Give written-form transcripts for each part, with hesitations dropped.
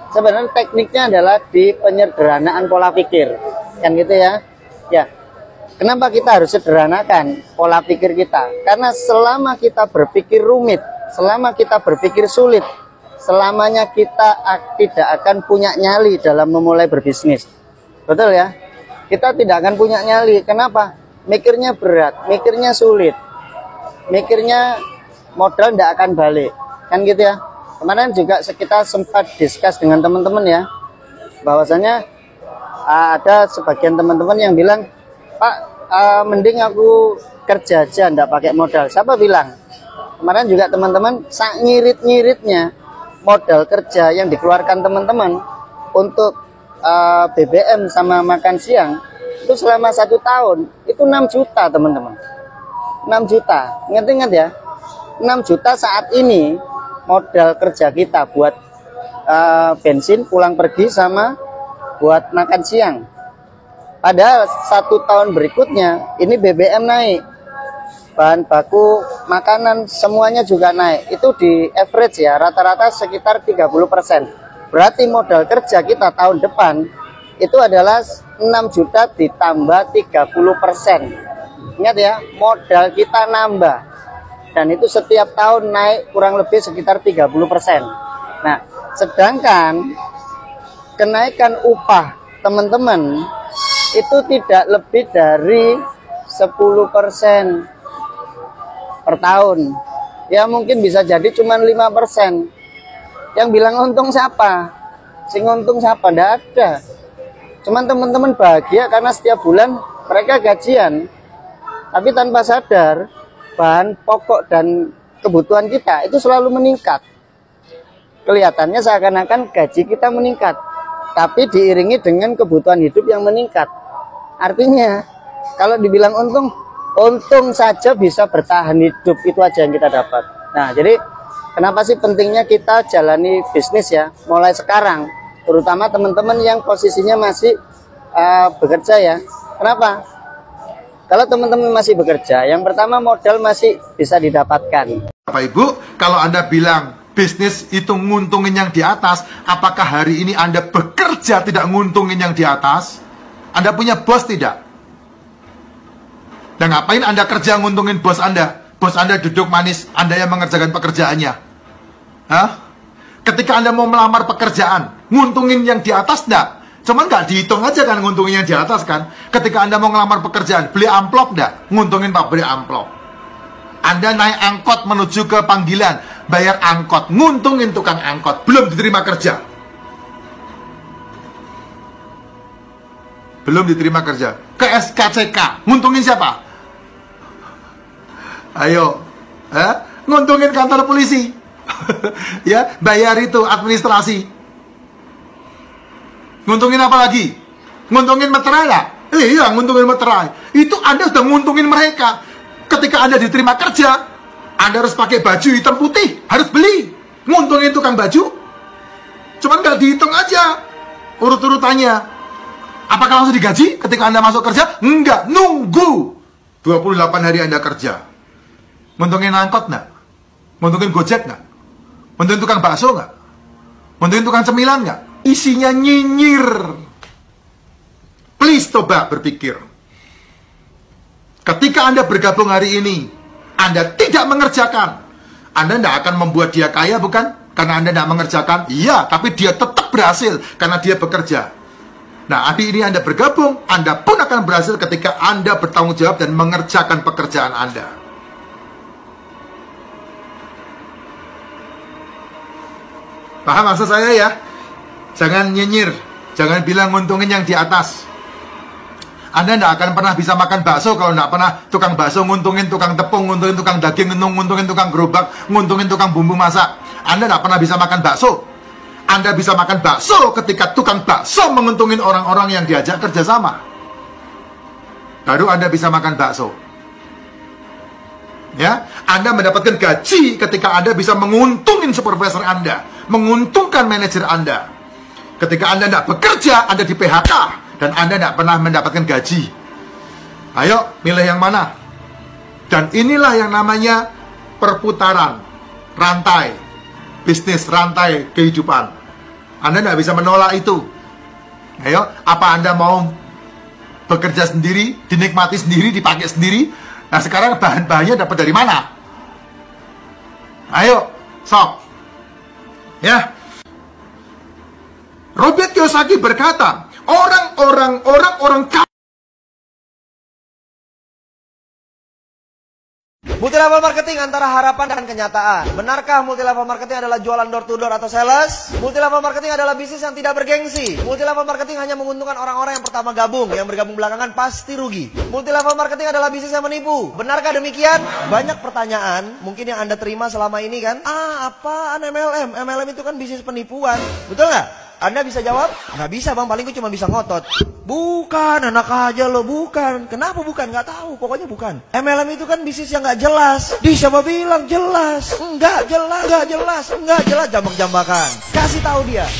Sebenarnya tekniknya adalah di penyederhanaan pola pikir, kan gitu ya. Ya, kenapa kita harus sederhanakan pola pikir kita? Karena selama kita berpikir rumit, selama kita berpikir sulit, selamanya kita tidak akan punya nyali dalam memulai berbisnis. Betul ya? Kita tidak akan punya nyali. Kenapa? Mikirnya berat, mikirnya sulit, mikirnya modal tidak akan balik, kan gitu ya. Kemarin juga kita sempat discuss dengan teman-teman ya, bahwasanya ada sebagian teman-teman yang bilang, Pak, mending aku kerja aja ndak pakai modal. Siapa bilang? Kemarin juga teman-teman sak nyirit-nyiritnya modal kerja yang dikeluarkan teman-teman untuk BBM sama makan siang itu selama 1 tahun itu 6 juta teman-teman. 6 juta, ingat-ingat ya, 6 juta saat ini modal kerja kita buat bensin pulang pergi sama buat makan siang. Padahal 1 tahun berikutnya ini BBM naik, bahan baku makanan semuanya juga naik. Itu di average ya, rata-rata sekitar 30%. Berarti modal kerja kita tahun depan itu adalah 6 juta ditambah 30%. Ingat ya, modal kita nambah. Dan itu setiap tahun naik kurang lebih sekitar 30%. Nah, sedangkan kenaikan upah teman-teman itu tidak lebih dari 10% per tahun. Ya mungkin bisa jadi cuma 5%. Yang bilang untung siapa? Sing untung siapa? Nggak ada. Cuman teman-teman bahagia karena setiap bulan mereka gajian. Tapi tanpa sadar bahan pokok dan kebutuhan kita itu selalu meningkat. Kelihatannya seakan-akan gaji kita meningkat, tapi diiringi dengan kebutuhan hidup yang meningkat. Artinya kalau dibilang untung, untung saja bisa bertahan hidup, itu aja yang kita dapat. Nah, jadi kenapa sih pentingnya kita jalani bisnis ya mulai sekarang, terutama teman-teman yang posisinya masih bekerja ya. Kenapa? Kalau teman-teman masih bekerja, yang pertama modal masih bisa didapatkan. Bapak Ibu, kalau Anda bilang bisnis itu nguntungin yang di atas, apakah hari ini Anda bekerja tidak nguntungin yang di atas? Anda punya bos tidak? Dan ngapain Anda kerja nguntungin bos Anda? Bos Anda duduk manis, Anda yang mengerjakan pekerjaannya. Hah? Ketika Anda mau melamar pekerjaan, nguntungin yang di atas enggak? Cuman nggak dihitung aja kan nguntungin yang di atas kan. Ketika Anda mau ngelamar pekerjaan, beli amplop nggak? Nguntungin pabrik amplop. Anda naik angkot menuju ke panggilan, bayar angkot, nguntungin tukang angkot, belum diterima kerja. Belum diterima kerja. Ke SKCK, nguntungin siapa? Ayo, nguntungin kantor polisi. Ya, bayar itu administrasi. Nguntungin apa lagi? Nguntungin meterai lah. Iya, nguntungin meterai. Itu Anda sudah nguntungin mereka. Ketika Anda diterima kerja, Anda harus pakai baju hitam putih, harus beli. Nguntungin tukang baju. Cuman nggak dihitung aja urut-urutannya. Apakah langsung digaji ketika Anda masuk kerja? Enggak, nunggu 28 hari Anda kerja. Nguntungin angkot nggak? Nguntungin Gojek nggak? Nguntungin tukang bakso nggak? Nguntungin tukang cemilan nggak? Isinya nyinyir. Please coba berpikir. Ketika Anda bergabung hari ini, Anda tidak mengerjakan, Anda tidak akan membuat dia kaya, bukan? Karena Anda tidak mengerjakan. Iya, tapi dia tetap berhasil karena dia bekerja. Nah, hari ini Anda bergabung, Anda pun akan berhasil ketika Anda bertanggung jawab dan mengerjakan pekerjaan Anda. Paham maksud saya ya? Jangan nyinyir, jangan bilang nguntungin yang di atas. Anda tidak akan pernah bisa makan bakso kalau tidak pernah tukang bakso nguntungin tukang tepung, nguntungin tukang daging, nguntungin tukang gerobak, nguntungin tukang bumbu masak. Anda tidak pernah bisa makan bakso. Anda bisa makan bakso ketika tukang bakso menguntungin orang-orang yang diajak kerjasama. Baru Anda bisa makan bakso. Ya, Anda mendapatkan gaji ketika Anda bisa menguntungin supervisor Anda, menguntungkan manajer Anda. Ketika Anda tidak bekerja, Anda di PHK, dan Anda tidak pernah mendapatkan gaji. Ayo, milih yang mana? Dan inilah yang namanya perputaran, rantai, bisnis, rantai kehidupan. Anda tidak bisa menolak itu. Ayo, apa Anda mau bekerja sendiri, dinikmati sendiri, dipakai sendiri? Nah, sekarang bahan-bahannya dapat dari mana? Ayo, sok. Ya. Robert Kiyosaki berkata, orang-orang Multilevel marketing antara harapan dan kenyataan. Benarkah multilevel marketing adalah jualan door to door atau sales? Multilevel marketing adalah bisnis yang tidak bergengsi. Multilevel marketing hanya menguntungkan orang-orang yang pertama gabung. Yang bergabung belakangan pasti rugi. Multilevel marketing adalah bisnis yang menipu. Benarkah demikian? Banyak pertanyaan mungkin yang Anda terima selama ini kan. Apaan MLM? MLM itu kan bisnis penipuan. Betul nggak? Anda bisa jawab? Nggak bisa bang, paling gue cuma bisa ngotot. Bukan, enak aja lo, bukan. Kenapa bukan? Nggak tahu, pokoknya bukan. MLM itu kan bisnis yang nggak jelas. Siapa bilang jelas? Enggak jelas, jambak-jambakan. Kasih tahu dia.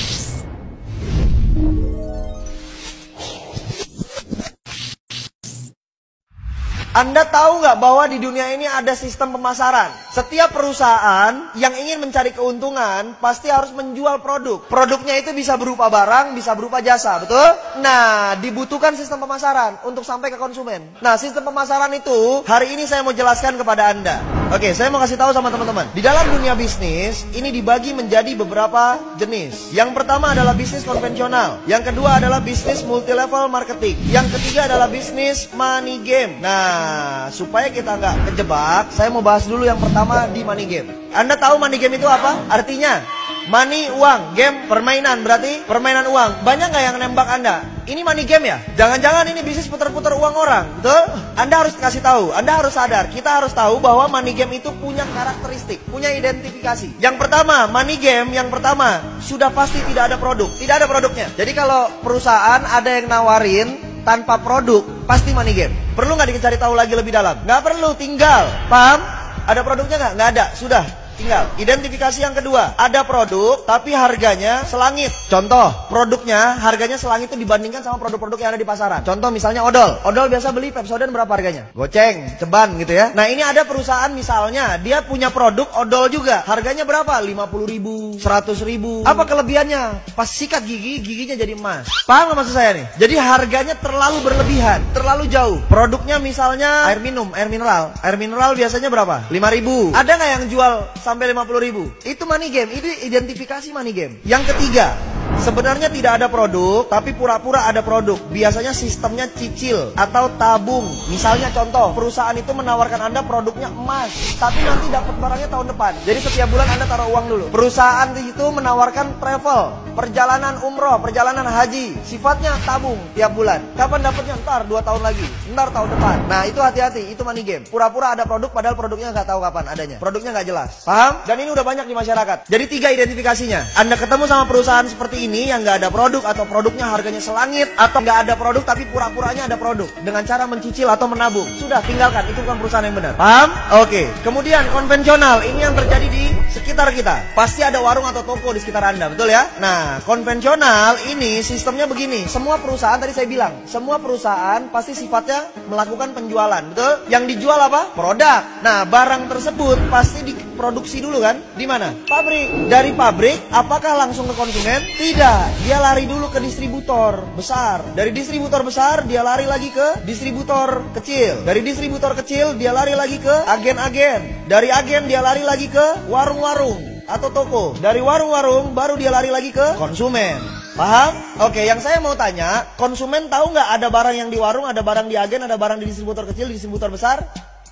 Anda tahu nggak bahwa di dunia ini ada sistem pemasaran? Setiap perusahaan yang ingin mencari keuntungan pasti harus menjual produk. Produknya itu bisa berupa barang, bisa berupa jasa, betul? Nah, dibutuhkan sistem pemasaran untuk sampai ke konsumen. Nah, sistem pemasaran itu hari ini saya mau jelaskan kepada Anda. Oke, saya mau kasih tahu sama teman-teman. Di dalam dunia bisnis, ini dibagi menjadi beberapa jenis. Yang pertama adalah bisnis konvensional. Yang kedua adalah bisnis multilevel marketing. Yang ketiga adalah bisnis money game. Nah, supaya kita nggak kejebak, saya mau bahas dulu yang pertama di money game. Anda tahu money game itu apa? Artinya, money, uang, game, permainan, berarti permainan uang. Banyak nggak yang nembak Anda? Ini money game ya? Jangan-jangan ini bisnis putar-putar uang orang, betul? Anda harus kasih tahu, Anda harus sadar. Kita harus tahu bahwa money game itu punya karakteristik, punya identifikasi. Yang pertama, money game yang pertama, sudah pasti tidak ada produk. Tidak ada produknya. Jadi kalau perusahaan ada yang nawarin tanpa produk, pasti money game. Perlu nggak dicari tahu lagi lebih dalam? Nggak perlu, tinggal. Paham? Ada produknya nggak? Nggak ada, sudah. Tinggal. Identifikasi yang kedua, ada produk tapi harganya selangit. Contoh, produknya harganya selangit itu dibandingkan sama produk-produk yang ada di pasaran. Contoh misalnya odol. Odol biasa beli Pepsodent berapa harganya? Goceng, ceban gitu ya. Nah, ini ada perusahaan misalnya, dia punya produk odol juga. Harganya berapa? 50.000, 100.000. Apa kelebihannya? Pas sikat gigi, giginya jadi emas. Paham nggak maksud saya nih? Jadi harganya terlalu berlebihan, terlalu jauh. Produknya misalnya air minum, air mineral. Air mineral biasanya berapa? 5.000. Ada nggak yang jual sampai 50.000? Itu money game, itu identifikasi money game. Yang ketiga, sebenarnya tidak ada produk, tapi pura-pura ada produk. Biasanya sistemnya cicil atau tabung. Misalnya contoh, perusahaan itu menawarkan Anda produknya emas, tapi nanti dapat barangnya tahun depan. Jadi setiap bulan Anda taruh uang dulu. Perusahaan itu menawarkan travel, perjalanan umroh, perjalanan haji. Sifatnya tabung tiap bulan. Kapan dapatnya? Ntar 2 tahun lagi, ntar tahun depan. Nah, itu hati-hati, itu money game. Pura-pura ada produk, padahal produknya nggak tahu kapan adanya. Produknya nggak jelas. Paham? Dan ini udah banyak di masyarakat. Jadi 3 identifikasinya. Anda ketemu sama perusahaan seperti ini yang nggak ada produk atau produknya harganya selangit, atau nggak ada produk tapi pura-puranya ada produk dengan cara mencicil atau menabung. Sudah, tinggalkan. Itu bukan perusahaan yang benar. Paham? Oke. Kemudian konvensional, ini yang terjadi di sekitar kita. Pasti ada warung atau toko di sekitar Anda, betul ya? Nah, konvensional ini sistemnya begini. Semua perusahaan, tadi saya bilang, semua perusahaan pasti sifatnya melakukan penjualan, betul? Yang dijual apa? Produk. Nah, barang tersebut pasti diproduksi dulu kan? Di mana? Pabrik. Dari pabrik, apakah langsung ke konsumen? Tidak. Dia lari dulu ke distributor besar. Dari distributor besar, dia lari lagi ke distributor kecil. Dari distributor kecil, dia lari lagi ke agen-agen. Dari agen, dia lari lagi ke warung-warung atau toko. Dari warung-warung, baru dia lari lagi ke konsumen. Paham? Oke, yang saya mau tanya, konsumen tahu nggak ada barang yang di warung, ada barang di agen, ada barang di distributor kecil, di distributor besar?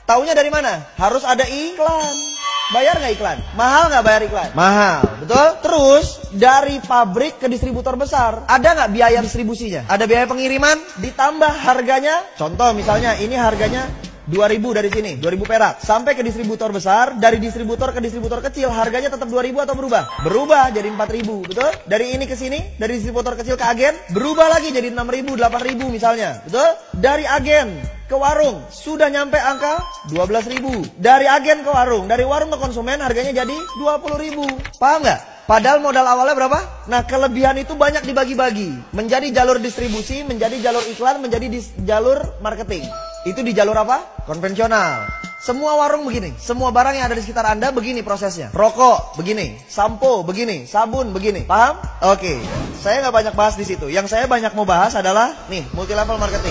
Taunya dari mana? Harus ada iklan. Bayar nggak iklan? Mahal nggak bayar iklan? Mahal, betul? Terus, dari pabrik ke distributor besar, ada nggak biaya distribusinya? Ada biaya pengiriman, ditambah harganya. Contoh misalnya, ini harganya 2.000 dari sini, 2.000 perak. Sampai ke distributor besar, dari distributor ke distributor kecil, harganya tetap 2.000 atau berubah? Berubah jadi 4.000, betul? Dari ini ke sini, dari distributor kecil ke agen, berubah lagi jadi 6.000, 8.000 misalnya, betul? Dari agen ke warung, sudah nyampe angka 12.000. Dari agen ke warung, dari warung ke konsumen, harganya jadi 20.000. Paham nggak? Padahal modal awalnya berapa? Nah, kelebihan itu banyak dibagi-bagi. Menjadi jalur distribusi, menjadi jalur iklan, menjadi jalur marketing. Itu di jalur apa? Konvensional. Semua warung begini, semua barang yang ada di sekitar Anda begini prosesnya. Rokok begini, sampo begini, sabun begini. Paham? Oke. Saya nggak banyak bahas di situ. Yang saya banyak mau bahas adalah nih, multi level marketing.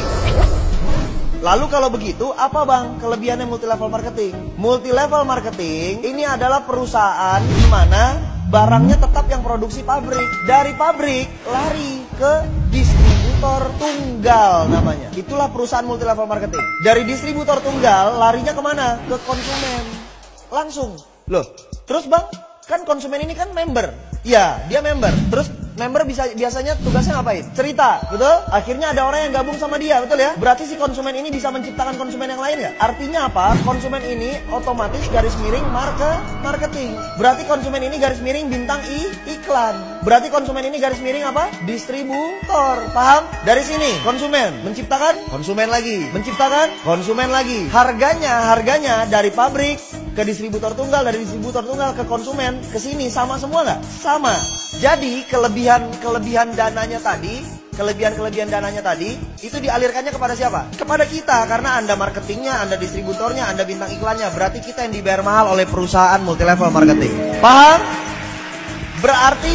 Lalu kalau begitu, apa bang kelebihannya multi level marketing? Multi level marketing ini adalah perusahaan di mana barangnya tetap yang produksi pabrik. Dari pabrik lari ke distributor tunggal namanya. Itulah perusahaan multi level marketing. Dari distributor tunggal larinya kemana? Ke konsumen. Langsung. Loh, terus bang, kan konsumen ini kan member. Ya, dia member. Terus member biasanya tugasnya ngapain? Cerita, betul? Akhirnya ada orang yang gabung sama dia, betul ya? Berarti si konsumen ini bisa menciptakan konsumen yang lain ya? Artinya apa? Konsumen ini otomatis garis miring marketing. Berarti konsumen ini garis miring bintang iklan. Berarti konsumen ini garis miring apa? Distributor. Paham? Dari sini konsumen menciptakan konsumen lagi, menciptakan konsumen lagi. Harganya dari pabrik ke distributor tunggal, dari distributor tunggal ke konsumen, ke sini sama semua nggak? Sama. Jadi kelebihan dananya tadi, kelebihan dananya tadi itu dialirkannya kepada siapa? Kepada kita, karena Anda marketingnya, Anda distributornya, Anda bintang iklannya. Berarti kita yang dibayar mahal oleh perusahaan multi level marketing. Paham? Berarti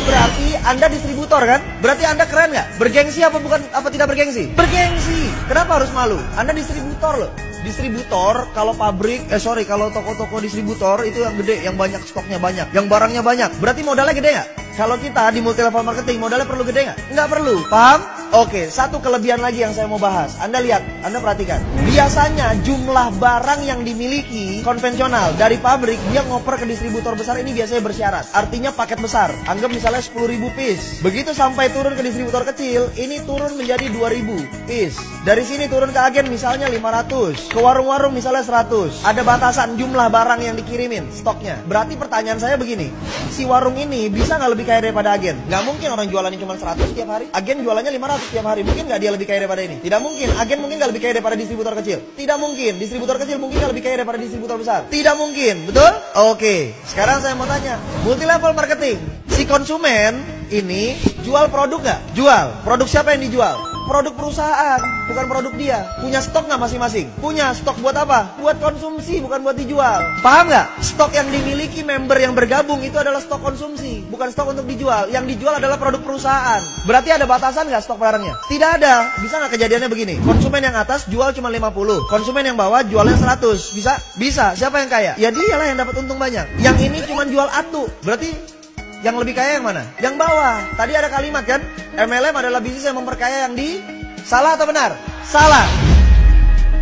Anda distributor kan? Berarti Anda keren nggak? Bergengsi apa tidak bergengsi? Bergengsi. Kenapa harus malu? Anda distributor loh. Distributor, kalau kalau toko-toko distributor itu yang gede, yang banyak stoknya banyak, yang barangnya banyak. Berarti modalnya gede nggak? Kalau kita di multi level marketing, modalnya perlu gede nggak? Nggak perlu. Paham? Oke, satu kelebihan lagi yang saya mau bahas. Anda lihat, Anda perhatikan. Biasanya jumlah barang yang dimiliki konvensional dari pabrik, dia ngoper ke distributor besar ini biasanya bersyarat. Artinya paket besar. Anggap misalnya 10.000 piece. Begitu sampai turun ke distributor kecil, ini turun menjadi 2.000 piece. Dari sini turun ke agen misalnya 500. Ke warung-warung misalnya 100. Ada batasan jumlah barang yang dikirimin, stoknya. Berarti pertanyaan saya begini, si warung ini bisa nggak lebih kaya daripada agen? Nggak mungkin, orang jualannya cuma 100 tiap hari. Agen jualannya 500 tiap hari. Mungkin nggak dia lebih kaya daripada ini? Tidak mungkin. Agen mungkin nggak lebih kaya daripada distributor kecil? Tidak mungkin. Distributor kecil mungkin nggak lebih kaya daripada distributor besar? Tidak mungkin. Betul? Oke. Sekarang saya mau tanya, multi level marketing, si konsumen ini jual produk nggak? Jual. Produk siapa yang dijual? Produk perusahaan, bukan produk dia. Punya stok nggak masing-masing? Punya. Stok buat apa? Buat konsumsi, bukan buat dijual. Paham nggak? Stok yang dimiliki member yang bergabung itu adalah stok konsumsi, bukan stok untuk dijual. Yang dijual adalah produk perusahaan. Berarti ada batasan nggak stok barangnya? Tidak ada. Bisa nggak kejadiannya begini? Konsumen yang atas jual cuma 50, konsumen yang bawah jualnya 100. Bisa? Bisa. Siapa yang kaya? Ya dialah yang dapat untung banyak. Yang ini cuma jual atu. Berarti yang lebih kaya yang mana? Yang bawah. Tadi ada kalimat kan? MLM adalah bisnis yang memperkaya yang di... Salah atau benar? Salah.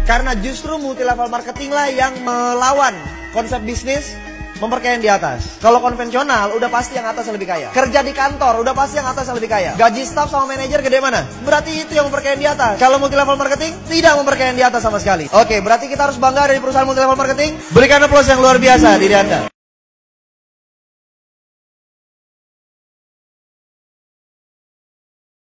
Karena justru multi level marketing lah yang melawan konsep bisnis memperkaya yang di atas. Kalau konvensional udah pasti yang atas yang lebih kaya. Kerja di kantor udah pasti yang atas yang lebih kaya. Gaji staff sama manajer gede mana? Berarti itu yang memperkaya yang di atas. Kalau multi level marketing tidak memperkaya yang di atas sama sekali. Oke, berarti kita harus bangga dari perusahaan multi level marketing. Berikan aplaus yang luar biasa diri Anda.